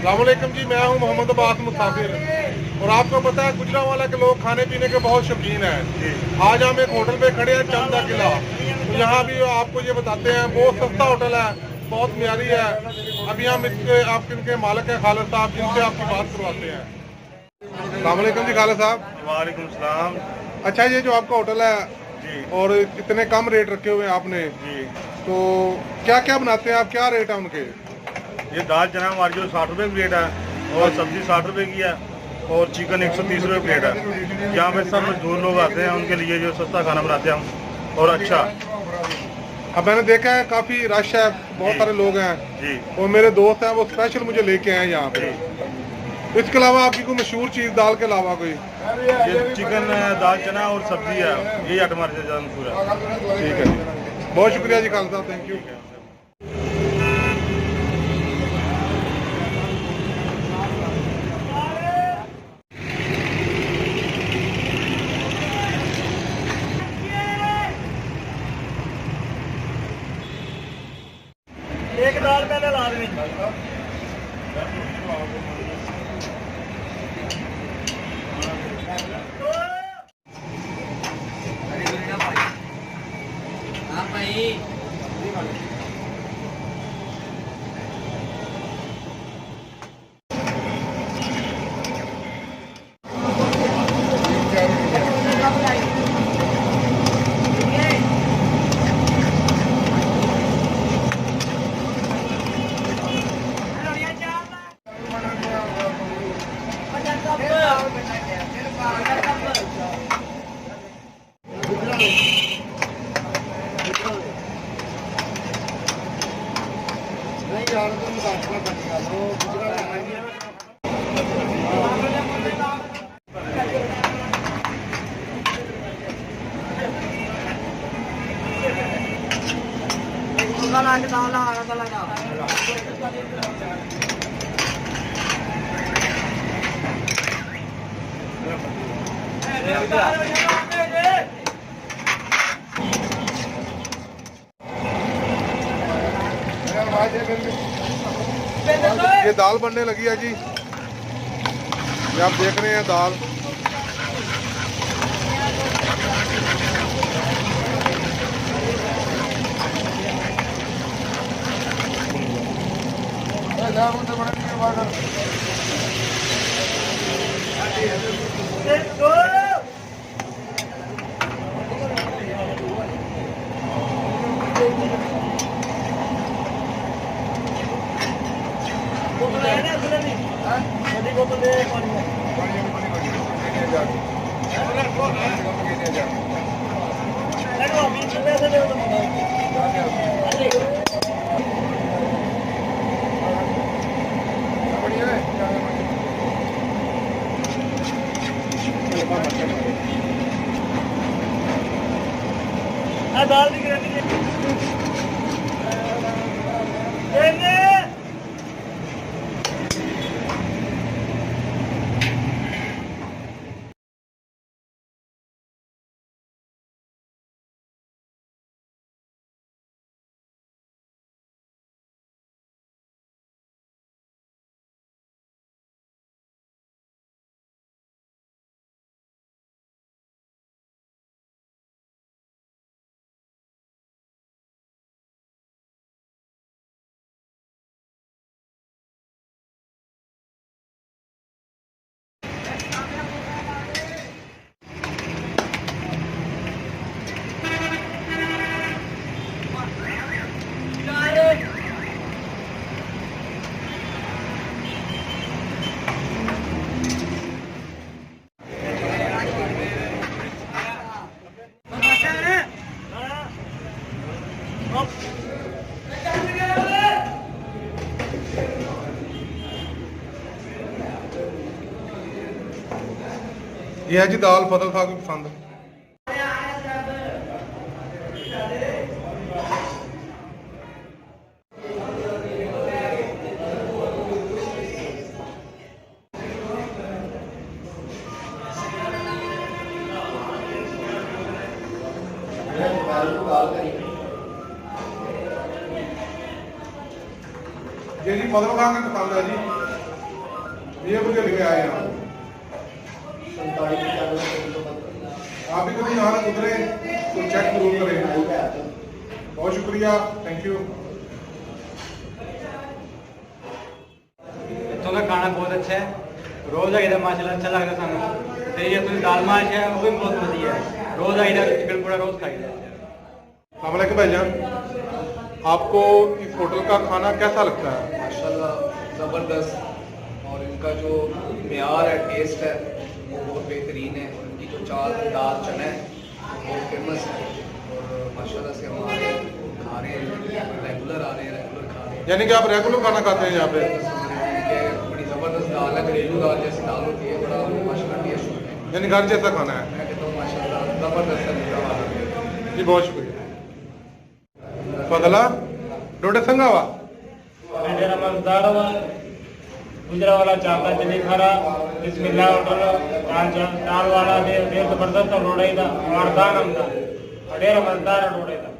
अस्सलामुअलैकुम जी, मैं हूं मोहम्मद अब्बास मुसाफिर। और आपको पता है गुजरांवाला के लोग खाने पीने के बहुत शौकीन हैं। आज हम एक होटल पे खड़े हैं, चंदा किला। तो यहाँ भी आपको ये बताते हैं, बहुत सस्ता होटल है, बहुत म्यारी है। अभी हम इनके मालिक हैं खालिद साहब, जिनसे आपकी बात करवाते हैं। अस्सलामुअलैकुम जी खालिद साहब। वालेकुम सलाम। अच्छा, ये जो आपका होटल है जी, और इतने कम रेट रखे हुए हैं आपने, जी, तो क्या क्या बनाते हैं आप, क्या रेट है उनके? ये दाल चना हमारी जो 60 रुपए प्लेट है और सब्जी 60 रुपए की है और चिकन 130 रुपए प्लेट है। यहाँ पे सब मजदूर लोग आते हैं, उनके लिए जो सस्ता खाना बनाते हैं हम और अच्छा। अब मैंने देखा है काफी रश है, बहुत सारे लोग हैं जी, और मेरे दोस्त हैं, वो स्पेशल मुझे लेके आए यहाँ पे। इसके अलावा आपकी कोई मशहूर चीज दाल के अलावा कोई? ये चिकन दाल चना और सब्जी है, यही आइटम हमारे से ज़्यादा मशहूर है। ठीक है जी, बहुत शुक्रिया जी खालिद साहब, थैंक यू। एक दाल पहले ला देनी। हाँ भाई, ये दाल बनने लगी है जी, ये आप देख रहे हैं दाल। दाल दिख रही है। ये है जी दाल फजल साहब की पसंद। ये जी फजल खान की पसंद है जी। ये मुझे लेके आए यहाँ आप भी कभी यहाँ उतरे तो चेक जरूर करें। बहुत शुक्रिया, थैंक यू। तो का खाना बहुत अच्छा है, रोज आइए माशाल्लाह अच्छा लगता सानू। ते ये तो दाल माश है वो भी बहुत बढ़िया है, रोज आइए चिकन पूरा रोज खाइए। अस्सलाम वालेकुम भाईजान, आपको इस होटल का खाना कैसा लगता है? माशाल्लाह ज़बरदस्त, और इनका जो मेयार है, टेस्ट है, वो बहुत बेहतरीन है। और इनकी जो चाल दाल चना है वो बहुत फेमस है, और माशाल्लाह से हम आ रहे हैं, खा रहे हैं, रेगुलर आ रहे हैं, रेगुलर खा रहे हैं। यानी कि आप रेगुलर खाना खाते हैं यहाँ पे? इनके बड़ी ज़बरदस्त दाल है, घरेलू दाल जैसी दाल होती है, बड़ा माशाल्लाह टेस्ट होता है। यानी घर जैसा खाना है? मैं कहता हूँ माशाल्लाह ज़बरदस्त है। जी बहुत शुक्रिया। फजला डोडे संगावा मेरा मजदार हुआ गुजरावाला चापा चने खारा बिस्मिल्लाह होटल दाल वाला दे जबरदस्त रोड़े दा मर्दान हमदा ढेर मजदार रोड़े दा।